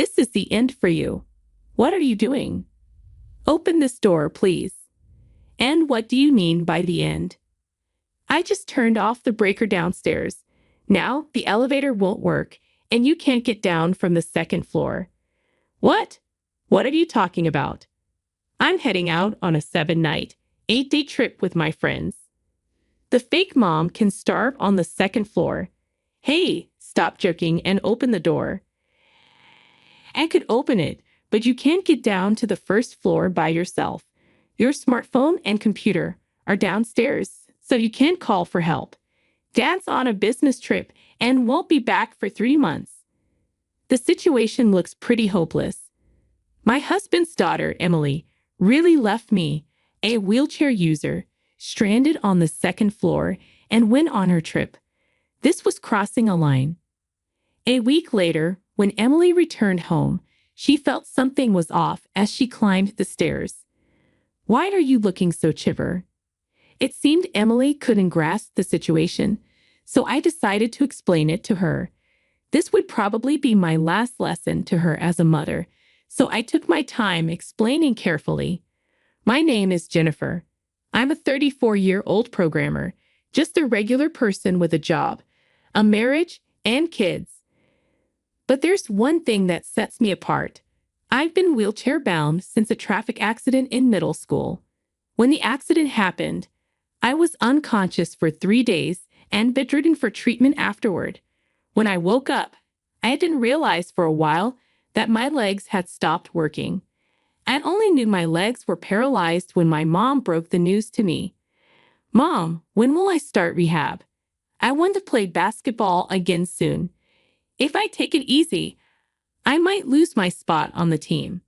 This is the end for you. What are you doing? Open this door, please. And what do you mean by the end? I just turned off the breaker downstairs. Now the elevator won't work, and you can't get down from the second floor. What? What are you talking about? I'm heading out on a 7-night, 8-day trip with my friends. The fake mom can starve on the second floor. Hey, stop joking and open the door. I could open it, but you can't get down to the first floor by yourself. Your smartphone and computer are downstairs, so you can't call for help. Dad's on a business trip and won't be back for 3 months. The situation looks pretty hopeless. My husband's daughter, Emily, really left me, a wheelchair user, stranded on the second floor and went on her trip. This was crossing a line. A week later, when Emily returned home, she felt something was off as she climbed the stairs. Why are you looking so chipper? It seemed Emily couldn't grasp the situation, so I decided to explain it to her. This would probably be my last lesson to her as a mother, so I took my time explaining carefully. My name is Jennifer. I'm a 34-year-old programmer, just a regular person with a job, a marriage, and kids. But there's one thing that sets me apart. I've been wheelchair-bound since a traffic accident in middle school. When the accident happened, I was unconscious for 3 days and bedridden for treatment afterward. When I woke up, I didn't realize for a while that my legs had stopped working. I only knew my legs were paralyzed when my mom broke the news to me. Mom, when will I start rehab? I want to play basketball again soon. If I take it easy, I might lose my spot on the team.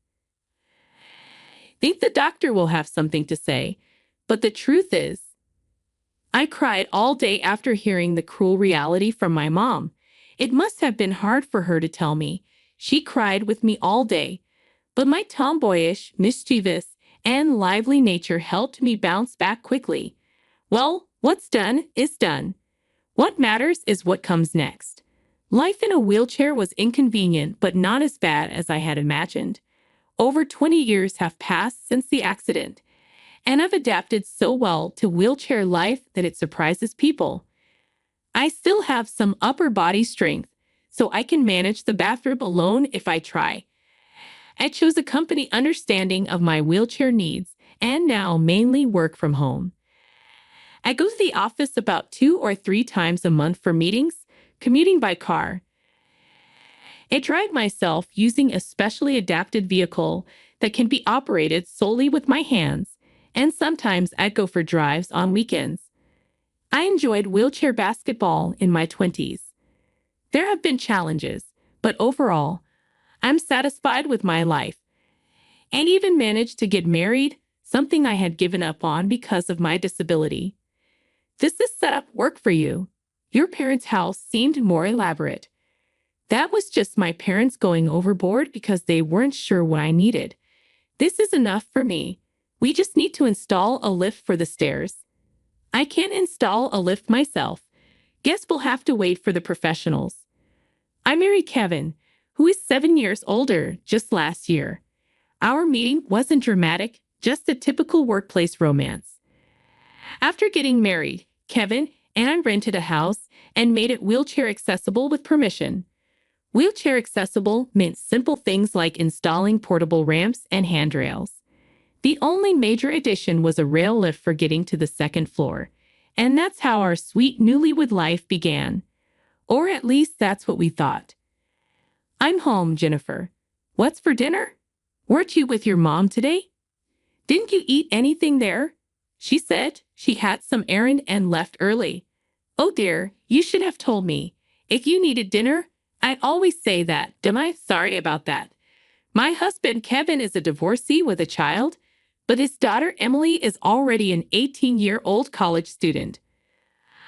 Think the doctor will have something to say, but the truth is, I cried all day after hearing the cruel reality from my mom. It must have been hard for her to tell me. She cried with me all day, but my tomboyish, mischievous, and lively nature helped me bounce back quickly. Well, what's done is done. What matters is what comes next. Life in a wheelchair was inconvenient, but not as bad as I had imagined. Over 20 years have passed since the accident, and I've adapted so well to wheelchair life that it surprises people. I still have some upper body strength, so I can manage the bathroom alone if I try. I chose a company understanding of my wheelchair needs and now mainly work from home. I go to the office about 2 or 3 times a month for meetings, commuting by car. I drive myself using a specially adapted vehicle that can be operated solely with my hands, and sometimes I go for drives on weekends. I enjoyed wheelchair basketball in my 20s. There have been challenges, but overall, I'm satisfied with my life, and even managed to get married, something I had given up on because of my disability. Does this setup work for you? Your parents' house seemed more elaborate. That was just my parents going overboard because they weren't sure what I needed. This is enough for me. We just need to install a lift for the stairs. I can't install a lift myself. Guess we'll have to wait for the professionals. I married Kevin, who is 7 years older, just last year. Our meeting wasn't dramatic, just a typical workplace romance. After getting married, Kevin and I rented a house and made it wheelchair accessible with permission. Wheelchair accessible meant simple things like installing portable ramps and handrails. The only major addition was a rail lift for getting to the second floor, and that's how our sweet newlywed life began. Or at least that's what we thought. I'm home, Jennifer. What's for dinner? Weren't you with your mom today? Didn't you eat anything there? She said she had some errand and left early. Oh dear, you should have told me. If you needed dinner, I'd always say that. Am I sorry about that? My husband, Kevin, is a divorcee with a child, but his daughter, Emily, is already an 18-year-old college student.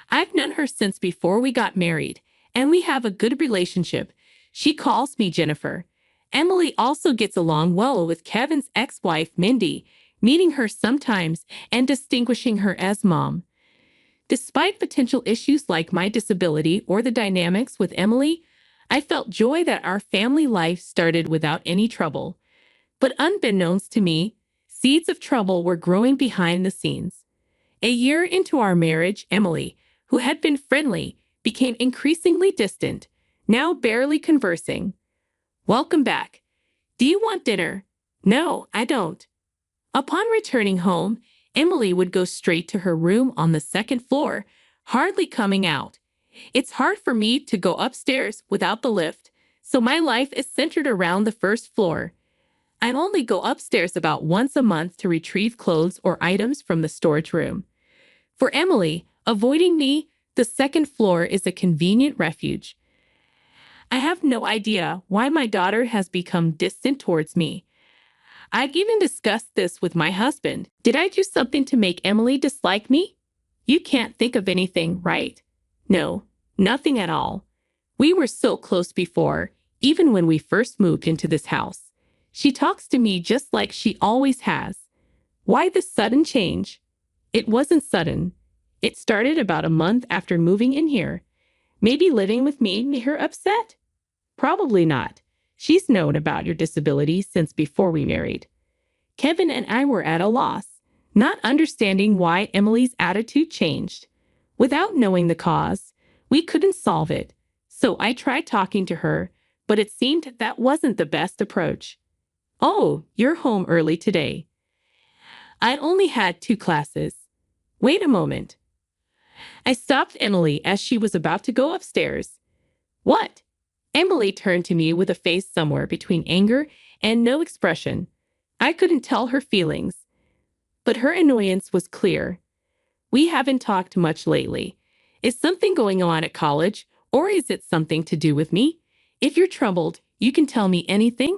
I've known her since before we got married, and we have a good relationship. She calls me Jennifer. Emily also gets along well with Kevin's ex-wife, Mindy, meeting her sometimes and distinguishing her as mom. Despite potential issues like my disability or the dynamics with Emily, I felt joy that our family life started without any trouble. But unbeknownst to me, seeds of trouble were growing behind the scenes. A year into our marriage, Emily, who had been friendly, became increasingly distant, now barely conversing. "Welcome back. Do you want dinner?" "No, I don't." Upon returning home, Emily would go straight to her room on the second floor, hardly coming out. It's hard for me to go upstairs without the lift, so my life is centered around the first floor. I only go upstairs about once a month to retrieve clothes or items from the storage room. For Emily, avoiding me, the second floor is a convenient refuge. I have no idea why my daughter has become distant towards me. I've even discussed this with my husband. Did I do something to make Emily dislike me? You can't think of anything, right? No, nothing at all. We were so close before, even when we first moved into this house. She talks to me just like she always has. Why this sudden change? It wasn't sudden. It started about a month after moving in here. Maybe living with me made her upset? Probably not. She's known about your disability since before we married. Kevin and I were at a loss, not understanding why Emily's attitude changed. Without knowing the cause, we couldn't solve it. So I tried talking to her, but it seemed that wasn't the best approach. "Oh, you're home early today." I only had 2 classes. Wait a moment. I stopped Emily as she was about to go upstairs. "What?" Emily turned to me with a face somewhere between anger and no expression. I couldn't tell her feelings, but her annoyance was clear. "We haven't talked much lately. Is something going on at college, or is it something to do with me? If you're troubled, you can tell me anything.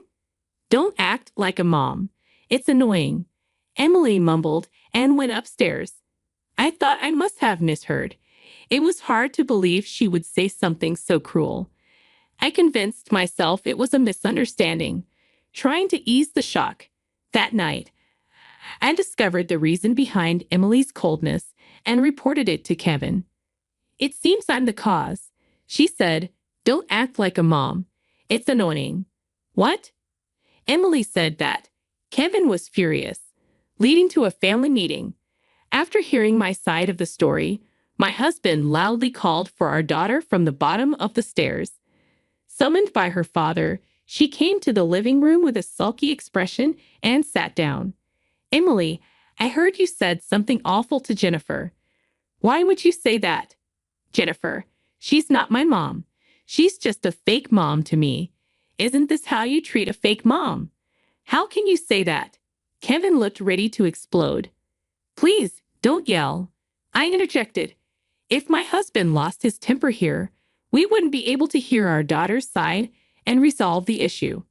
Don't act like a mom. It's annoying." Emily mumbled and went upstairs. I thought I must have misheard. It was hard to believe she would say something so cruel. I convinced myself it was a misunderstanding, trying to ease the shock. That night, I discovered the reason behind Emily's coldness and reported it to Kevin. "It seems I'm the cause," she said. "Don't act like a mom. It's annoying." "What?" Emily said that. Kevin was furious, leading to a family meeting. After hearing my side of the story, my husband loudly called for our daughter from the bottom of the stairs. Summoned by her father, she came to the living room with a sulky expression and sat down. "Emily, I heard you said something awful to Jennifer." "Why would you say that?" "Jennifer, she's not my mom. She's just a fake mom to me. Isn't this how you treat a fake mom?" "How can you say that?" Kevin looked ready to explode. "Please, don't yell," I interjected. If my husband lost his temper here, we wouldn't be able to hear our daughter's side and resolve the issue.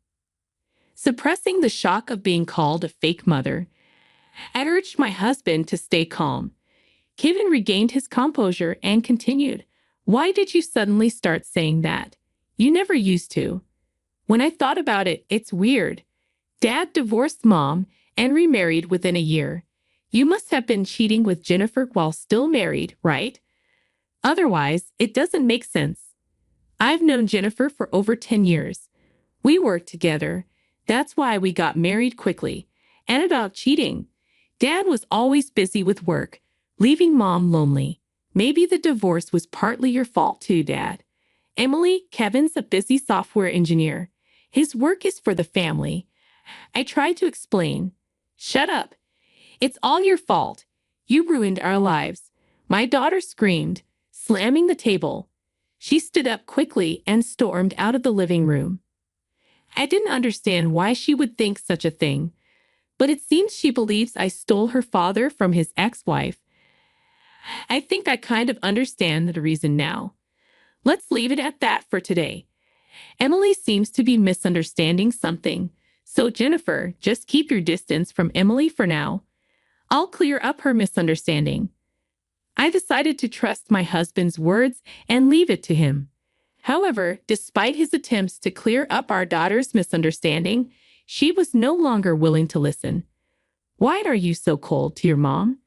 Suppressing the shock of being called a fake mother, I urged my husband to stay calm. Kevin regained his composure and continued. "Why did you suddenly start saying that? You never used to." When I thought about it, it's weird. Dad divorced Mom and remarried within a year. You must have been cheating with Jennifer while still married, right? Otherwise, it doesn't make sense. I've known Jennifer for over 10 years. We worked together. That's why we got married quickly. And about cheating, Dad was always busy with work, leaving Mom lonely. Maybe the divorce was partly your fault too, Dad. Emily, Kevin's a busy software engineer. His work is for the family. I tried to explain. "Shut up. It's all your fault. You ruined our lives." My daughter screamed, slamming the table. She stood up quickly and stormed out of the living room. I didn't understand why she would think such a thing, but it seems she believes I stole her father from his ex-wife. I think I kind of understand the reason now. Let's leave it at that for today. Emily seems to be misunderstanding something, so Jennifer, just keep your distance from Emily for now. I'll clear up her misunderstanding. I decided to trust my husband's words and leave it to him. However, despite his attempts to clear up our daughter's misunderstanding, she was no longer willing to listen. "Why are you so cold to your mom?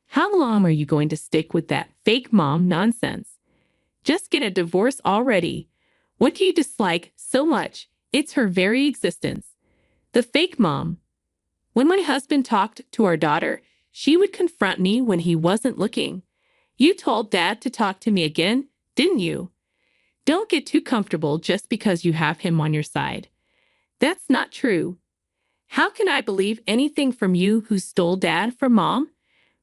How long are you going to stick with that fake mom nonsense? Just get a divorce already. What do you dislike so much? It's her very existence. The fake mom. When my husband talked to our daughter, she would confront me when he wasn't looking. You told Dad to talk to me again, didn't you? Don't get too comfortable just because you have him on your side. That's not true. How can I believe anything from you who stole Dad from Mom?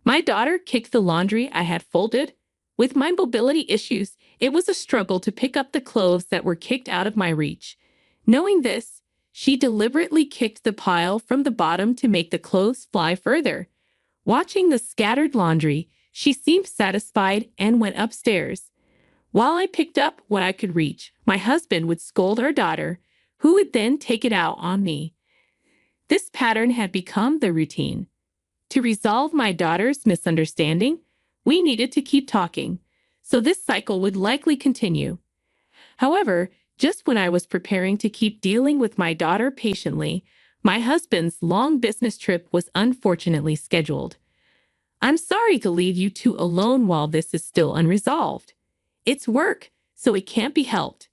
My daughter kicked the laundry I had folded. With my mobility issues, it was a struggle to pick up the clothes that were kicked out of my reach. Knowing this, she deliberately kicked the pile from the bottom to make the clothes fly further. Watching the scattered laundry, she seemed satisfied and went upstairs. While I picked up what I could reach, my husband would scold our daughter, who would then take it out on me. This pattern had become the routine. To resolve my daughter's misunderstanding, we needed to keep talking, so this cycle would likely continue. However, just when I was preparing to keep dealing with my daughter patiently, my husband's long business trip was unfortunately scheduled. I'm sorry to leave you two alone while this is still unresolved. It's work, so it can't be helped.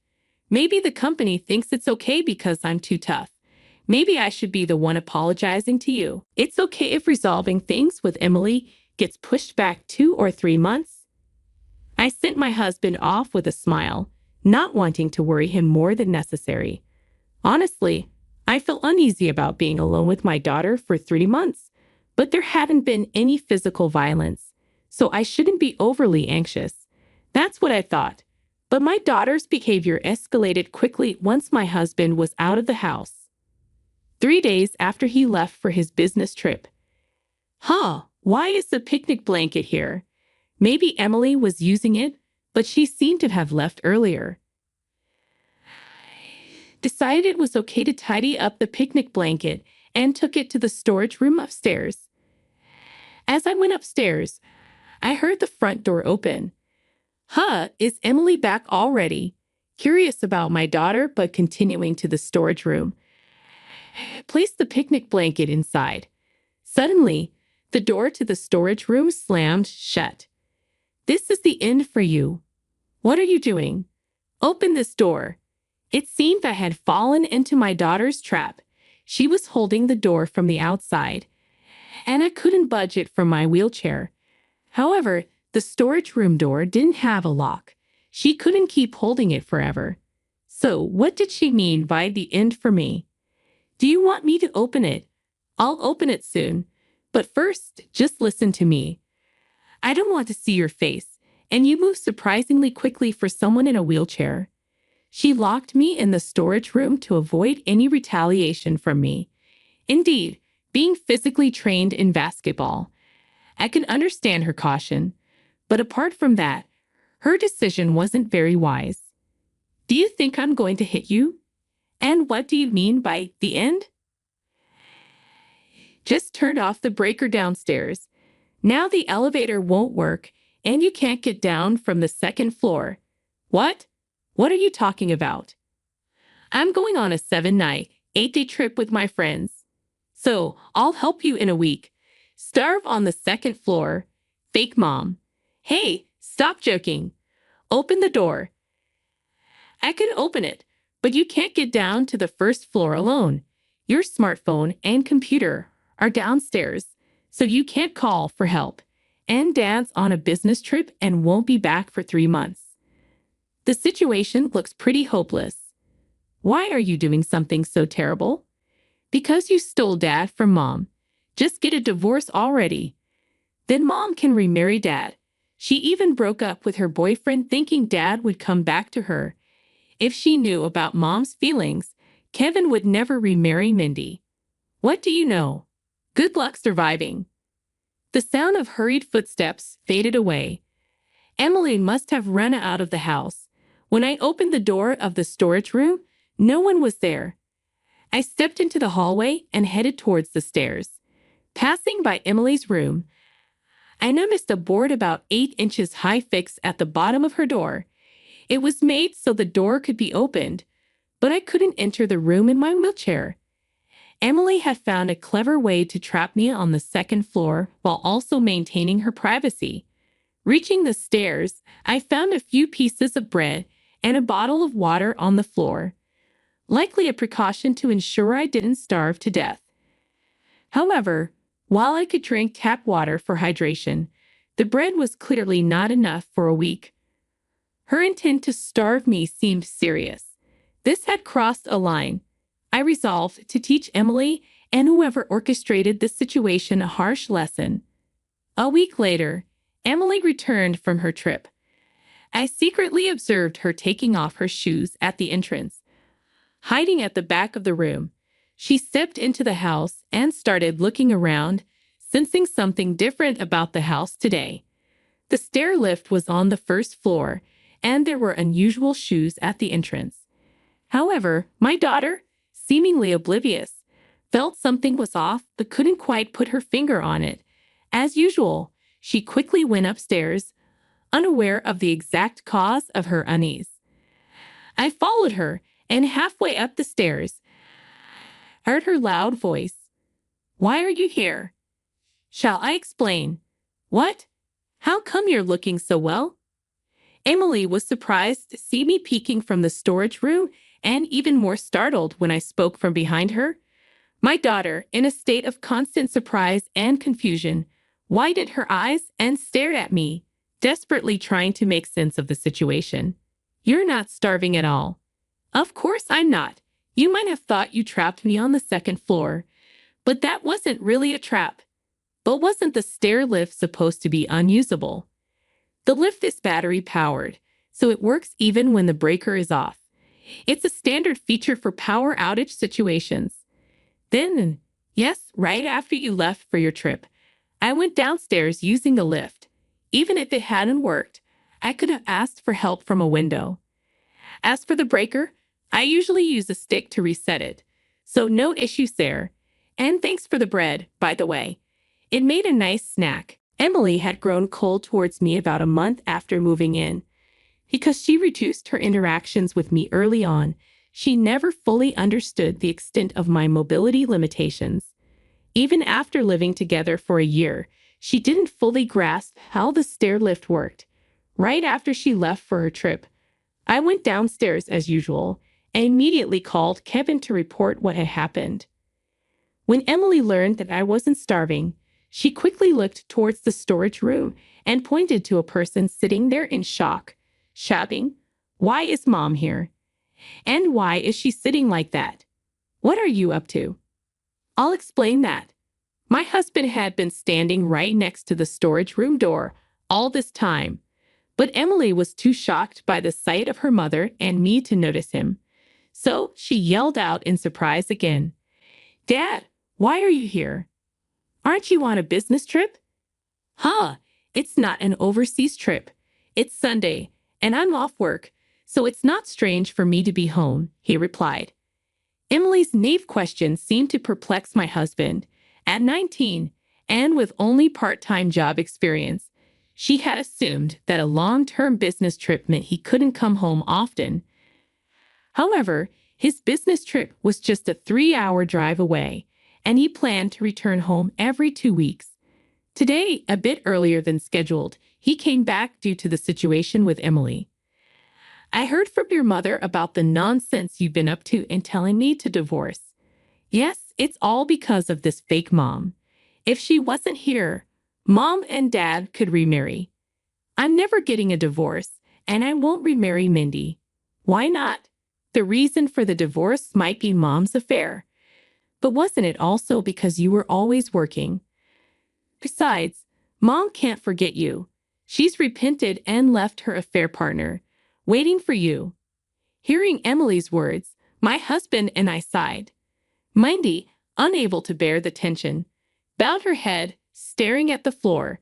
Maybe the company thinks it's okay because I'm too tough. Maybe I should be the one apologizing to you. It's okay if resolving things with Emily gets pushed back 2 or 3 months. I sent my husband off with a smile, not wanting to worry him more than necessary. Honestly, I felt uneasy about being alone with my daughter for 3 months, but there hadn't been any physical violence, so I shouldn't be overly anxious. That's what I thought. But my daughter's behavior escalated quickly once my husband was out of the house. 3 days after he left for his business trip. Why is the picnic blanket here? Maybe Emily was using it, but she seemed to have left earlier. Decided it was okay to tidy up the picnic blanket and took it to the storage room upstairs. As I went upstairs, I heard the front door open. Is Emily back already? Curious about my daughter, but continuing to the storage room. Placed the picnic blanket inside. Suddenly, the door to the storage room slammed shut. This is the end for you. What are you doing? Open this door. It seemed I had fallen into my daughter's trap. She was holding the door from the outside, and I couldn't budge it from my wheelchair. However, the storage room door didn't have a lock. She couldn't keep holding it forever. So what did she mean by the end for me? Do you want me to open it? I'll open it soon. But first, just listen to me. I don't want to see your face, and you move surprisingly quickly for someone in a wheelchair. She locked me in the storage room to avoid any retaliation from me. Indeed, being physically trained in basketball, I can understand her caution. But apart from that, her decision wasn't very wise. Do you think I'm going to hit you? And what do you mean by the end? Just turned off the breaker downstairs. Now the elevator won't work, and you can't get down from the second floor. What? What are you talking about? I'm going on a 7-night, 8-day trip with my friends. So I'll help you in a week. Starve on the second floor. Fake mom. Hey, stop joking. Open the door. I can open it, but you can't get down to the first floor alone. Your smartphone and computer are downstairs, so you can't call for help. And Dad's on a business trip and won't be back for 3 months. The situation looks pretty hopeless. Why are you doing something so terrible? Because you stole Dad from Mom. Just get a divorce already. Then Mom can remarry Dad. She even broke up with her boyfriend thinking Dad would come back to her. If she knew about Mom's feelings, Kevin would never remarry Mindy. What do you know? Good luck surviving. The sound of hurried footsteps faded away. Emily must have run out of the house. When I opened the door of the storage room, no one was there. I stepped into the hallway and headed towards the stairs. Passing by Emily's room, I noticed a board about 8 inches high fixed at the bottom of her door. It was made so the door could be opened, but I couldn't enter the room in my wheelchair. Emily had found a clever way to trap me on the second floor while also maintaining her privacy. Reaching the stairs, I found a few pieces of bread and a bottle of water on the floor, likely a precaution to ensure I didn't starve to death. However, while I could drink tap water for hydration, the bread was clearly not enough for a week. Her intent to starve me seemed serious. This had crossed a line. I resolved to teach Emily and whoever orchestrated this situation a harsh lesson. A week later, Emily returned from her trip. I secretly observed her taking off her shoes at the entrance. Hiding at the back of the room, she stepped into the house and started looking around, sensing something different about the house today. The stair lift was on the first floor, and there were unusual shoes at the entrance. However, my daughter, seemingly oblivious, felt something was off but couldn't quite put her finger on it. As usual, she quickly went upstairs, unaware of the exact cause of her unease. I followed her, and halfway up the stairs, heard her loud voice. "Why are you here?" "Shall I explain?" "What? How come you're looking so well?" Emily was surprised to see me peeking from the storage room and even more startled when I spoke from behind her. My daughter, in a state of constant surprise and confusion, widened her eyes and stared at me, desperately trying to make sense of the situation. "You're not starving at all." "Of course I'm not. You might have thought you trapped me on the second floor, but that wasn't really a trap." "But wasn't the stair lift supposed to be unusable?" "The lift is battery powered, so it works even when the breaker is off. It's a standard feature for power outage situations." "Then, yes, right after you left for your trip, I went downstairs using the lift. Even if it hadn't worked, I could have asked for help from a window. As for the breaker, I usually use a stick to reset it, so no issues there. And thanks for the bread, by the way. It made a nice snack." Emily had grown cold towards me about a month after moving in. Because she reduced her interactions with me early on, she never fully understood the extent of my mobility limitations. Even after living together for a year, she didn't fully grasp how the stair lift worked. Right after she left for her trip, I went downstairs as usual and immediately called Kevin to report what had happened. When Emily learned that I wasn't starving, she quickly looked towards the storage room and pointed to a person sitting there in shock, shouting, "Why is Mom here? And why is she sitting like that? What are you up to?" "I'll explain that." My husband had been standing right next to the storage room door all this time, but Emily was too shocked by the sight of her mother and me to notice him. So she yelled out in surprise again, "Dad, why are you here? Aren't you on a business trip?" "Huh, it's not an overseas trip. It's Sunday, and I'm off work, so it's not strange for me to be home," he replied. Emily's naive question seemed to perplex my husband. At 19, and with only part-time job experience, she had assumed that a long-term business trip meant he couldn't come home often. However, his business trip was just a 3-hour drive away, and he planned to return home every 2 weeks. Today, a bit earlier than scheduled, he came back due to the situation with Emily. "I heard from your mother about the nonsense you've been up to in telling me to divorce. Yes, it's all because of this fake mom. If she wasn't here, Mom and Dad could remarry. I'm never getting a divorce, and I won't remarry Mindy." "Why not?" "The reason for the divorce might be Mom's affair. But wasn't it also because you were always working? Besides, Mom can't forget you. She's repented and left her affair partner, waiting for you." Hearing Emily's words, my husband and I sighed. Mindy, unable to bear the tension, bowed her head, staring at the floor.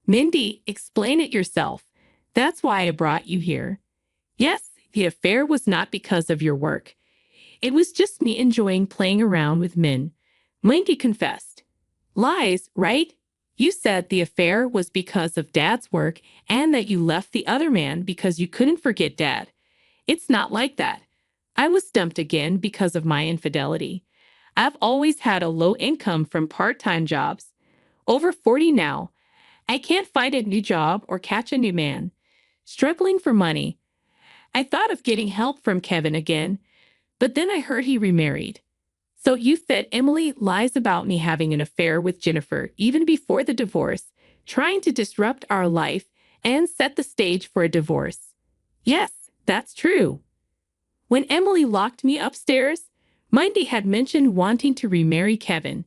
"Mindy, explain it yourself. That's why I brought you here." "Yes, the affair was not because of your work. It was just me enjoying playing around with men," Mindy confessed. "Lies, right? You said the affair was because of Dad's work and that you left the other man because you couldn't forget Dad. It's not like that. I was dumped again because of my infidelity. I've always had a low income from part-time jobs. Over 40 now. I can't find a new job or catch a new man. Struggling for money. I thought of getting help from Kevin again, but then I heard he remarried. So you said Emily lies about me having an affair with Jennifer even before the divorce, trying to disrupt our life and set the stage for a divorce. Yes, that's true. When Emily locked me upstairs, Mindy had mentioned wanting to remarry Kevin.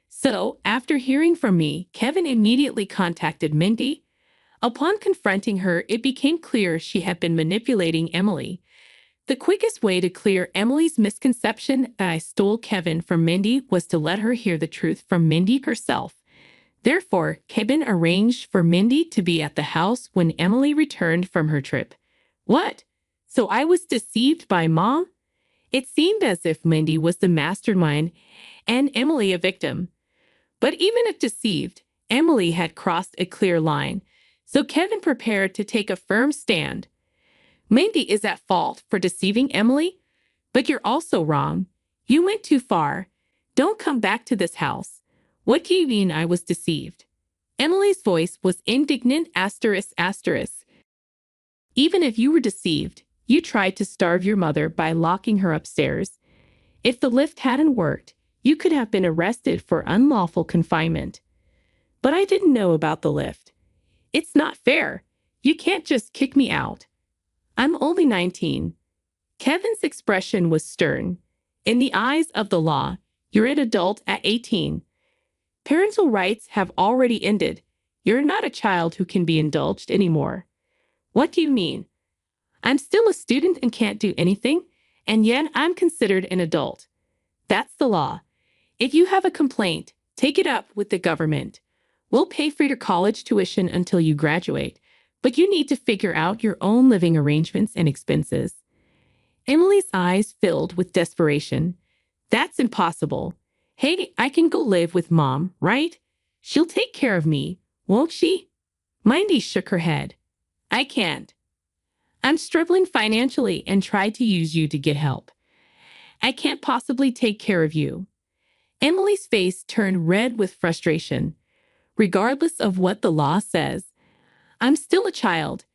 So, after hearing from me, Kevin immediately contacted Mindy. Upon confronting her, it became clear she had been manipulating Emily. The quickest way to clear Emily's misconception that I stole Kevin from Mindy was to let her hear the truth from Mindy herself. Therefore, Kevin arranged for Mindy to be at the house when Emily returned from her trip. What? So I was deceived by Mom? It seemed as if Mindy was the mastermind and Emily a victim. But even if deceived, Emily had crossed a clear line, so Kevin prepared to take a firm stand. Mindy is at fault for deceiving Emily, but you're also wrong. You went too far. Don't come back to this house. What do you mean I was deceived? Emily's voice was indignant ***. Even if you were deceived, you tried to starve your mother by locking her upstairs. If the lift hadn't worked, you could have been arrested for unlawful confinement. But I didn't know about the lift. It's not fair. You can't just kick me out. I'm only 19. Kevin's expression was stern. In the eyes of the law, you're an adult at 18. Parental rights have already ended. You're not a child who can be indulged anymore. What do you mean? I'm still a student and can't do anything, and yet I'm considered an adult. That's the law. If you have a complaint, take it up with the government. We'll pay for your college tuition until you graduate, but you need to figure out your own living arrangements and expenses. Emily's eyes filled with desperation. That's impossible. Hey, I can go live with Mom, right? She'll take care of me, won't she? Mindy shook her head. I can't. I'm struggling financially and tried to use you to get help. I can't possibly take care of you. Emily's face turned red with frustration. Regardless of what the law says, I'm still a child.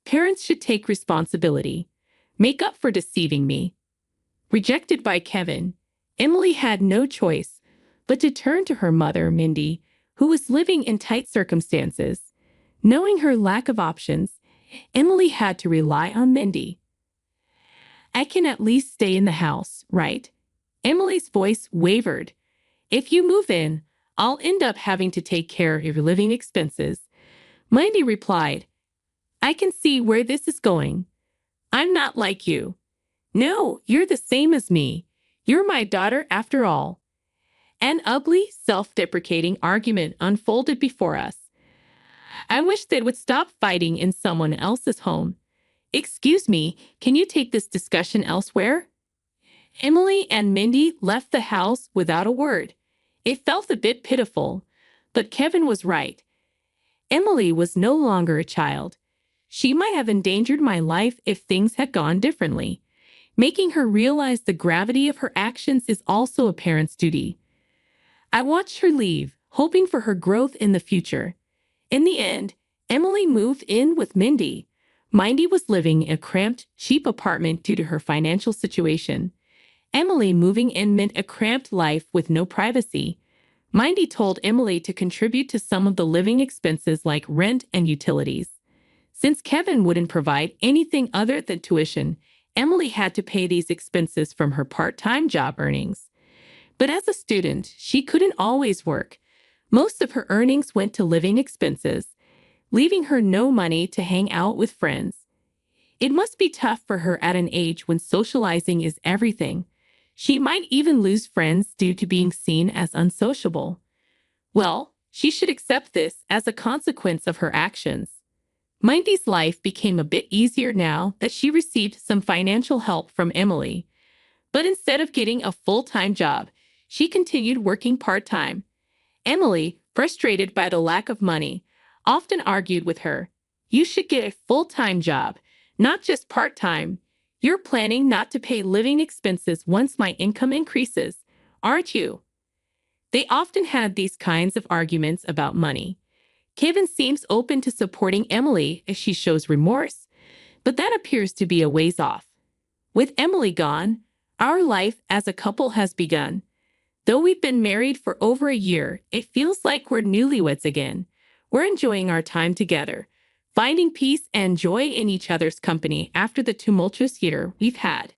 Parents should take responsibility. Make up for deceiving me. Rejected by Kevin, Emily had no choice but to turn to her mother, Mindy, who was living in tight circumstances. Knowing her lack of options, Emily had to rely on Mindy. I can at least stay in the house, right? Emily's voice wavered. If you move in, I'll end up having to take care of your living expenses. Mindy replied, I can see where this is going. I'm not like you. No, you're the same as me. You're my daughter after all. An ugly, self-deprecating argument unfolded before us. I wish they would stop fighting in someone else's home. Excuse me, can you take this discussion elsewhere? Emily and Mindy left the house without a word. It felt a bit pitiful, but Kevin was right. Emily was no longer a child. She might have endangered my life if things had gone differently. Making her realize the gravity of her actions is also a parent's duty. I watched her leave, hoping for her growth in the future. In the end, Emily moved in with Mindy. Mindy was living in a cramped, cheap apartment due to her financial situation. Emily moving in meant a cramped life with no privacy. Mindy told Emily to contribute to some of the living expenses like rent and utilities. Since Kevin wouldn't provide anything other than tuition, Emily had to pay these expenses from her part-time job earnings. But as a student, she couldn't always work. Most of her earnings went to living expenses, leaving her no money to hang out with friends. It must be tough for her at an age when socializing is everything. She might even lose friends due to being seen as unsociable. Well, she should accept this as a consequence of her actions. Mindy's life became a bit easier now that she received some financial help from Emily. But instead of getting a full-time job, she continued working part-time. Emily, frustrated by the lack of money, often argued with her, "You should get a full-time job, not just part-time. You're planning not to pay living expenses once my income increases, aren't you?" They often had these kinds of arguments about money. Kevin seems open to supporting Emily if she shows remorse. but that appears to be a ways off. With Emily gone, our life as a couple has begun. Though we've been married for over a year, it feels like we're newlyweds again. We're enjoying our time together, finding peace and joy in each other's company after the tumultuous year we've had.